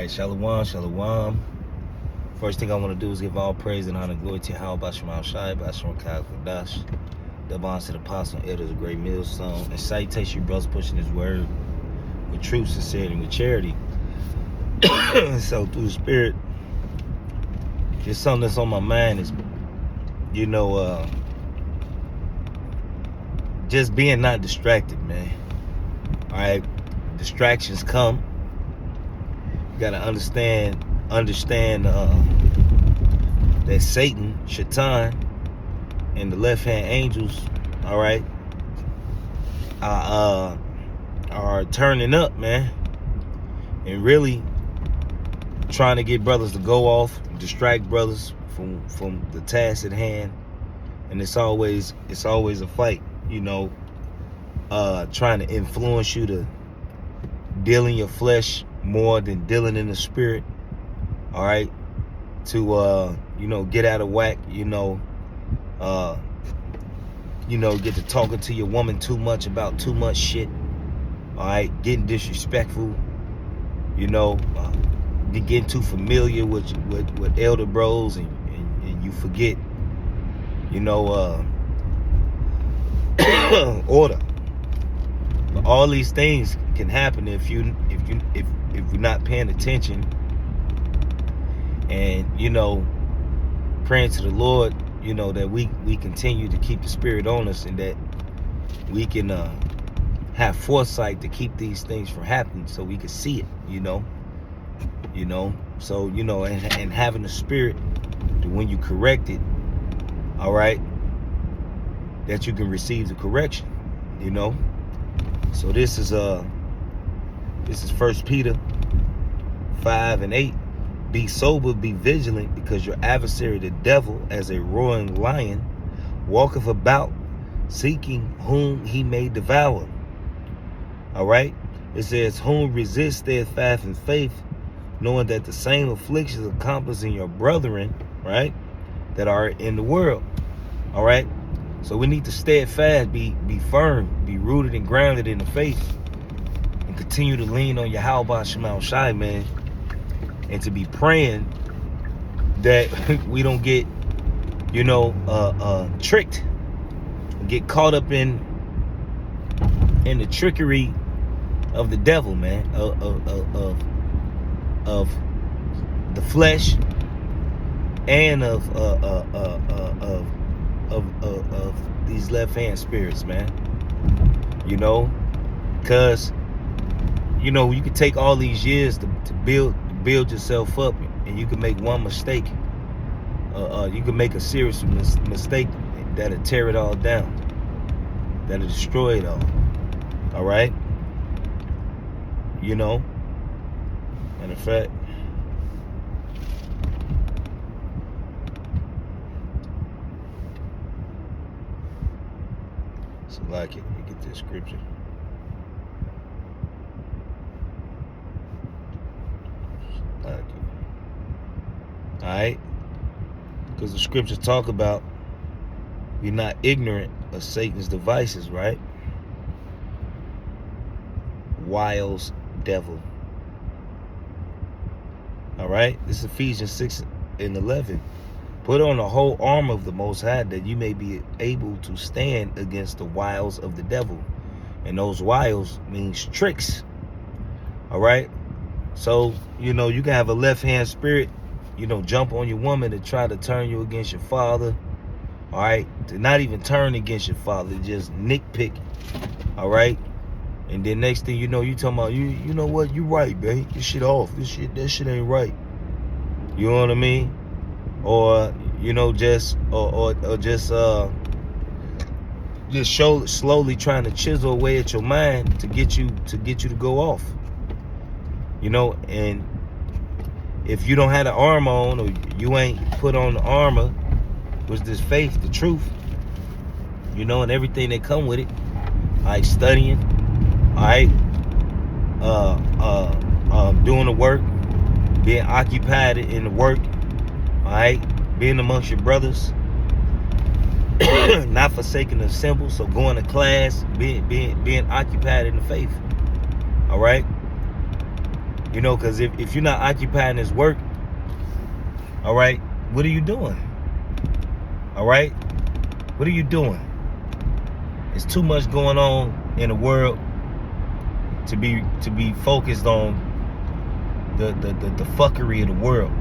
right, shalom, shalom. First thing I want to do is give all praise and honor and glory to Yahweh Basham Al-Shai, Basham Kadash, the bonds to the apostle and elders of Great Millstone, and salutation, brothers pushing his word with truth, sincerity, and with charity. So through the Spirit, just something that's on my mind is, just being not distracted, man. All right, distractions come. You gotta understand that Satan, Shaitan, and the left-hand angels, all right, are turning up, man, and really trying to get brothers to go off, distract brothers from the task at hand. And it's always a fight, trying to influence you to deal in your flesh more than dealing in the spirit. All right, to get out of whack, get to talking to your woman too much about too much shit. All right, getting disrespectful, getting too familiar with elder bros, and you forget, order. But all these things can happen if you're not paying attention and praying to the Lord, that we continue to keep the Spirit on us, and that we can have foresight to keep these things from happening, so we can see it, so and having the Spirit to, when you correct it, all right, that you can receive the correction, So this is 1 Peter 5:8. Be sober, be vigilant, because your adversary, the devil, as a roaring lion, walketh about, seeking whom he may devour. All right? It says, whom resist steadfast in faith, knowing that the same afflictions accomplished in your brethren, right, that are in the world. All right? So we need to steadfast, be firm, be rooted and grounded in the faith, and continue to lean on Yahweh Shema Shai, man, and to be praying that we don't get, tricked, get caught up in the trickery of the devil, man, of the flesh, and of these left-hand spirits, man. Because you can take all these years to build yourself up, and you can make one mistake. You can make a serious mistake that'll tear it all down, that'll destroy it all. All right? Matter of fact, so like it, you get this scripture. Like it. All right? Because the scriptures talk about you're not ignorant of Satan's devices, right? Wiles, devil. All right? This is Ephesians 6:11. Put on the whole armor of the Most High, that you may be able to stand against the wiles of the devil. And those wiles means tricks. All right? So, you can have a left-hand spirit, jump on your woman to try to turn you against your father. All right? To not even turn against your father, just nitpick. All right? And then next thing you know, you talking about, you know what, you right, babe. This shit off. That shit ain't right. You know what I mean? Or, just slowly trying to chisel away at your mind to get you to go off. And if you don't have the armor on, or you ain't put on the armor, was this faith, the truth, and everything that come with it. All right, studying, all right, doing the work, being occupied in the work, all right, being amongst your brothers, not forsaking the assembly, so going to class, being occupied in the faith. All right. You know, because if you're not occupying this work, all right, what are you doing? All right, what are you doing? There's too much going on in the world to be focused on the fuckery of the world,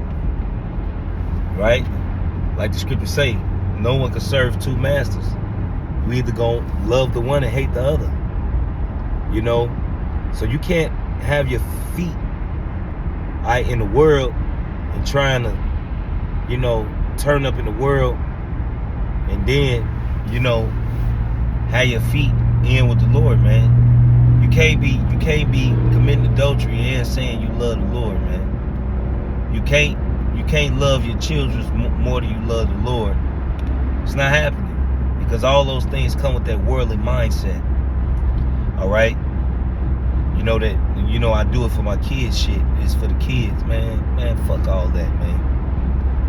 right? Like the scriptures say, no one can serve two masters. You either gonna love the one and hate the other, you know. So you can't have your feet in the world and trying to, you know, turn up in the world, and then, you know, have your feet in with the Lord, man. You can't be committing adultery and saying you love the Lord, man. You can't love your children more than you love the Lord. It's not happening, because all those things come with that worldly mindset. All right, you know that, you know, I do it for my kids. Shit, it's for the kids, man. Man, fuck all that, man.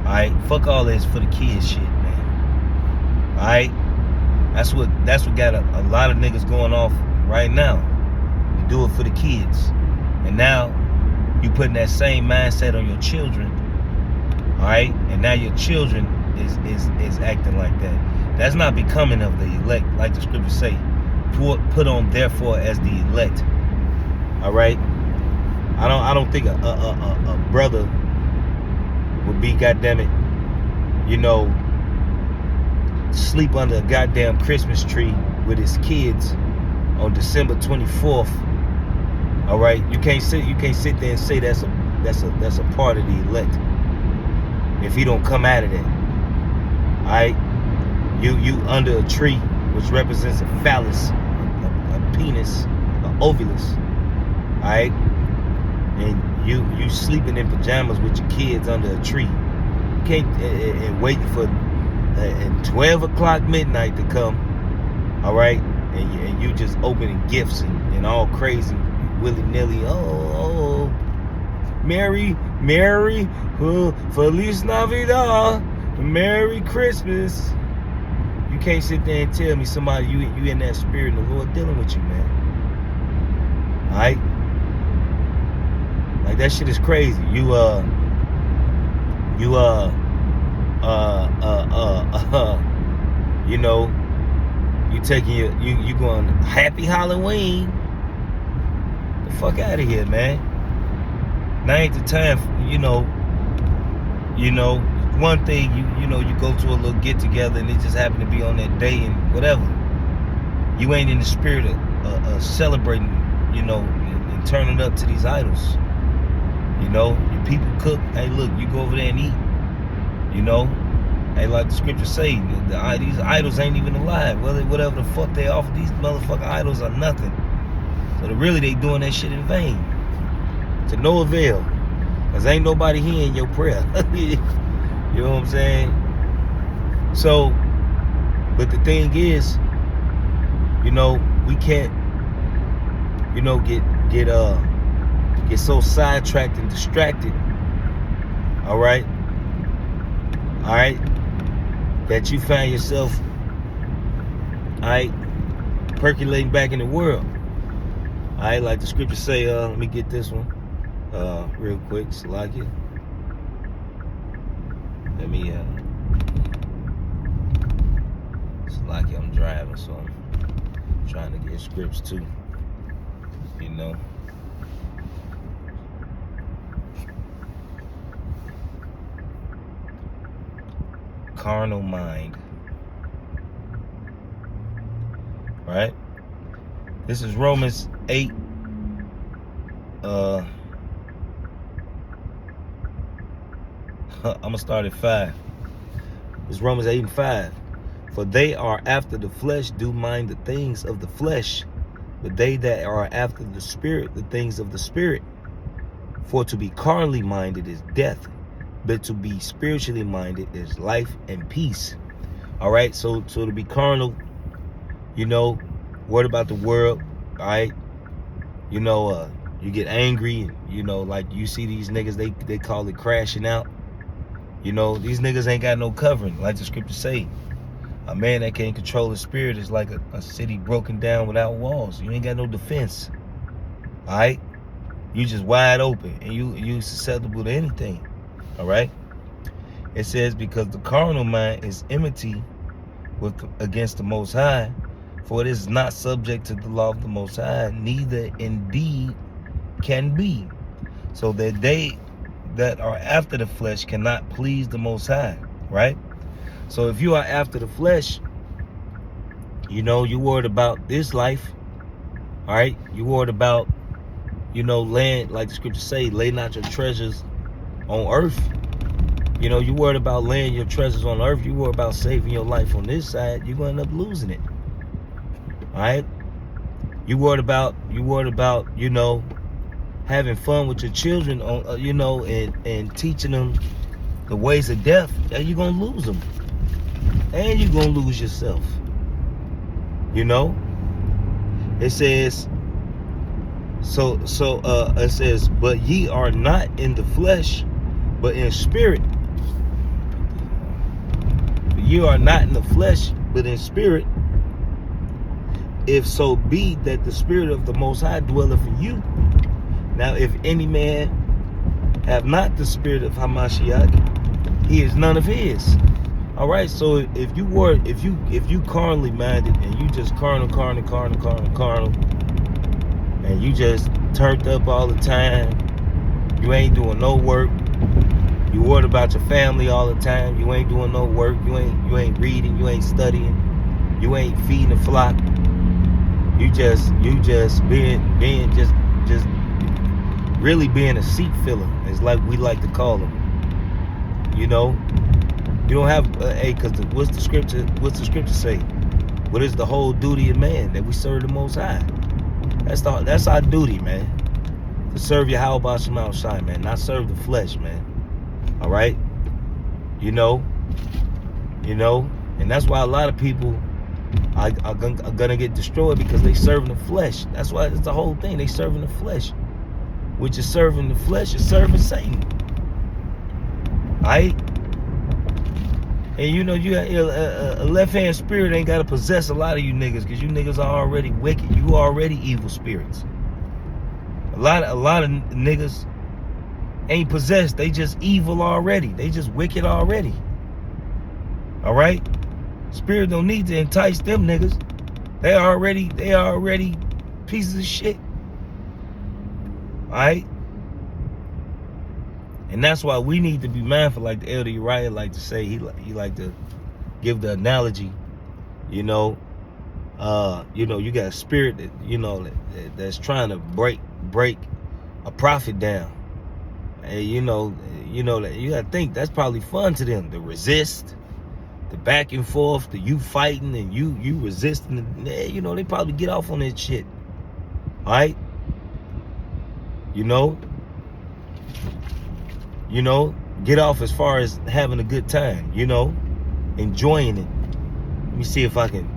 All right, fuck all that. It's for the kids, shit, man. All right, that's what got a lot of niggas going off right now. You do it for the kids, and now you putting that same mindset on your children. All right, and now your children is acting like that. That's not becoming of the elect, like the scriptures say. Put on therefore as the elect. All right, I don't think a brother would be, goddamn it, you know, sleep under a goddamn Christmas tree with his kids on December 24th. All right, you can't sit there and say that's a part of the elect if he don't come out of that. All right, you under a tree which represents a phallus, a penis, an ovulus. All right, and you sleeping in pajamas with your kids under a tree. You can't and wait for 12 o'clock midnight to come. All right, and you just opening gifts and all crazy willy-nilly. Oh, Merry Feliz Navidad, Merry Christmas. You can't sit there and tell me somebody you in that spirit and the Lord dealing with you, man. All right, like that shit is crazy. You know, you taking you going Happy Halloween. The fuck out of here, man. Now ain't the time, you know, one thing, you know, you go to a little get together and it just happened to be on that day and whatever. You ain't in the spirit of celebrating, you know, and turning up to these idols. You know, your people cook. Hey, look, you go over there and eat. You know, hey, like the scriptures say, these idols ain't even alive. Whatever the fuck they offer, these motherfucking idols are nothing. So really, they doing that shit in vain, to no avail, cause ain't nobody hearing your prayer. You know what I'm saying? So, but the thing is, you know, we can't, you know, get so sidetracked and distracted. All right, that you find yourself, all right, percolating back in the world. All right, like the scriptures say. Let me get this one real quick. Salakia. Let me Salakia, I'm driving, so I'm trying to get scripts too, you know. Carnal mind. Right? This is Romans 8. I'm gonna start at 5. It's Romans 8 and 5. For they are after the flesh do mind the things of the flesh, but they that are after the spirit, the things of the spirit. For to be carnally minded is death, but to be spiritually minded is life and peace. All right, so to be carnal, you know, worried about the world, all right, you know, you get angry, you know, like you see these niggas, they call it crashing out. You know, these niggas ain't got no covering, like the scriptures say. A man that can't control his spirit is like a city broken down without walls. You ain't got no defense. All right? You just wide open, and you susceptible to anything. All right. It says, because the carnal mind is enmity against the Most High, for it is not subject to the law of the Most High, neither indeed can be. So that they that are after the flesh cannot please the Most High, right? So if you are after the flesh, you worried about this life, all right? You worried about, laying, like the scriptures say, lay not your treasures on earth. You worried about laying your treasures on earth. You worried about saving your life on this side. You're going to end up losing it, all right? You worried about, having fun with your children, and teaching them the ways of death. And you're going to lose them. And you're going to lose yourself. It says, it says, but ye are not in the flesh, but in spirit. You are not in the flesh, but in spirit. If so be that the Spirit of the Most High dwelleth in you. Now, if any man have not the Spirit of Hamashiach, he is none of his. All right. So if you carnally minded, and you just carnal, and you just turned up all the time, you ain't doing no work. You worried about your family all the time. You ain't doing no work. You ain't reading. You ain't studying. You ain't feeding the flock. You just being just really being a seat filler, is like we like to call them. You don't have because what's the scripture say? What is the whole duty of man? That we serve the Most High. That's our duty, man. To serve Yahweh Shema Shai, man. Not serve the flesh, man. All right. And that's why a lot of people are gonna get destroyed, because they serving the flesh. That's why it's the whole thing. They serving the flesh. Which is serving the flesh is serving Satan. All right. And you a left-hand spirit ain't gotta possess a lot of you niggas, because you niggas are already wicked. You already evil spirits. A lot of niggas ain't possessed. They just evil already. They just wicked already. All right. Spirit don't need to entice them niggas. They already pieces of shit. All right. And that's why we need to be mindful, like the Elder Uriah like to say. He like to give the analogy. You got a spirit that that's trying to break a prophet down. And you gotta think that's probably fun to them, to resist, the back and forth, the you fighting and you resisting. They probably get off on that shit. All right. Get off as far as having a good time, enjoying it. Let me see if I can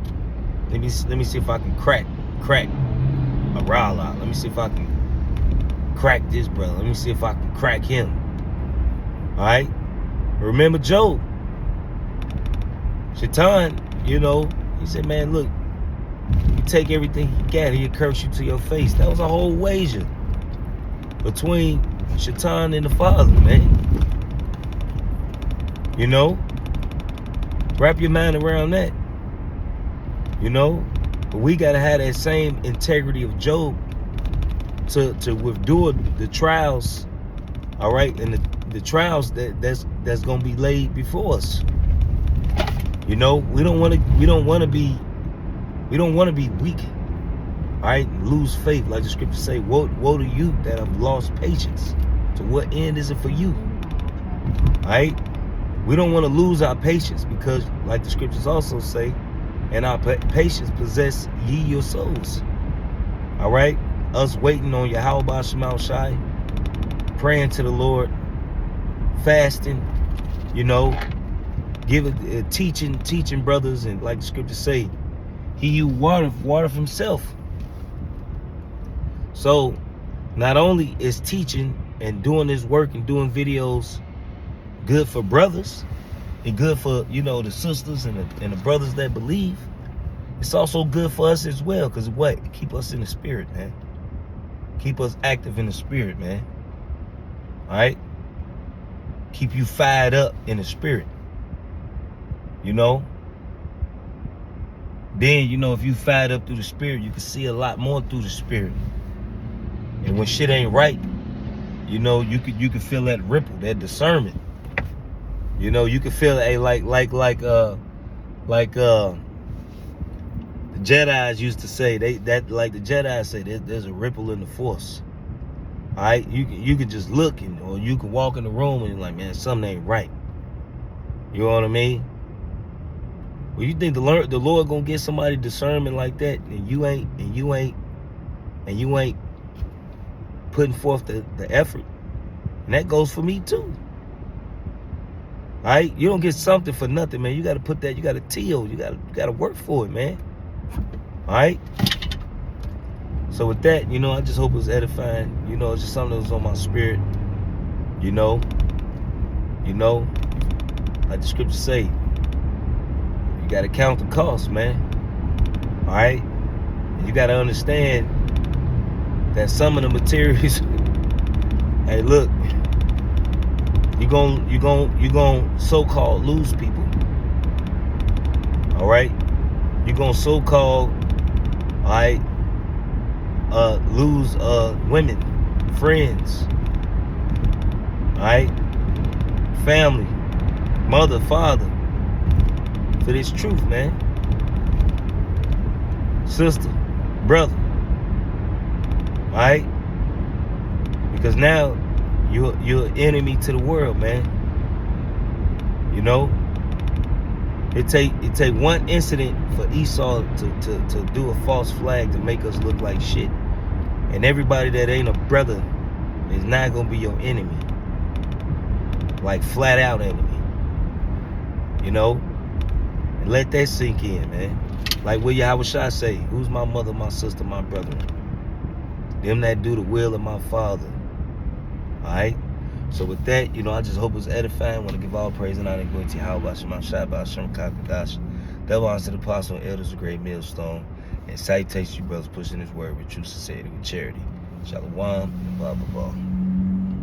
crack a rile out. Let me see if I can crack this brother. Let me see if I can crack him. All right. Remember Job. Shaitan, he said, man, look, you take everything you got, he'll curse you to your face. That was a whole wager between Shaitan and the Father, man. Wrap your mind around that. But we gotta have that same integrity of Job to withdraw the trials, all right, and the trials that's gonna be laid before us. We don't want to be weak, all right, and lose faith, like the scriptures say. Woe to you that have lost patience. To what end is it for you? All right, we don't want to lose our patience, because, like the scriptures also say, and our patience possess ye your souls. All right, us waiting on Yahweh Shema Shai, praying to the Lord, fasting, teaching brothers, and like the scriptures say, he who watereth himself. So not only is teaching and doing this work and doing videos good for brothers and good for the sisters and the brothers that believe, it's also good for us as well, because what? Keep us in the spirit, man. Keep us active in the spirit, man. All right? Keep you fired up in the spirit. You know? Then, you know, if you fired up through the spirit, you can see a lot more through the spirit. And when shit ain't right, you know, you could feel that ripple, that discernment. You know, you could feel it, like the Jedis used to say, like the Jedis say, there's a ripple in the force. All right, you can just look, or you can walk in the room and you're like, man, something ain't right. You know what I mean? Well, you think the Lord gonna get somebody discernment like that, and you ain't putting forth the effort, and that goes for me too. All right, you don't get something for nothing, man. You got to put that. You got to till. You got to work for it, man. All right. So with that, you know, I just hope it was edifying. You know, it's just something that was on my spirit. You know, like the scriptures say, you got to count the cost, man. All right, and you got to understand that some of the materials. Hey, look, you gon' so-called lose people. All right, you gonna so-called, all right, lose women, friends, all right, family, mother, father, for this truth, man. Sister, brother, all right, because now you're an enemy to the world, man. You know, it take one incident for Esau to do a false flag to make us look like shit. And everybody that ain't a brother is not gonna be your enemy. Like flat out enemy. You know? And let that sink in, man. Like what Yahweh say, who's my mother, my sister, my brother? Them that do the will of my Father. Alright? So with that, you know, I just hope it's edifying. I want to give all praise and honor and glory to Yahweh Shema Shai B'Hashem Kakadash. Devil honors to the apostle and elders of great millstone. And salutations to you brothers pushing this word with true sincerity, with charity. Shalom and blah blah blah.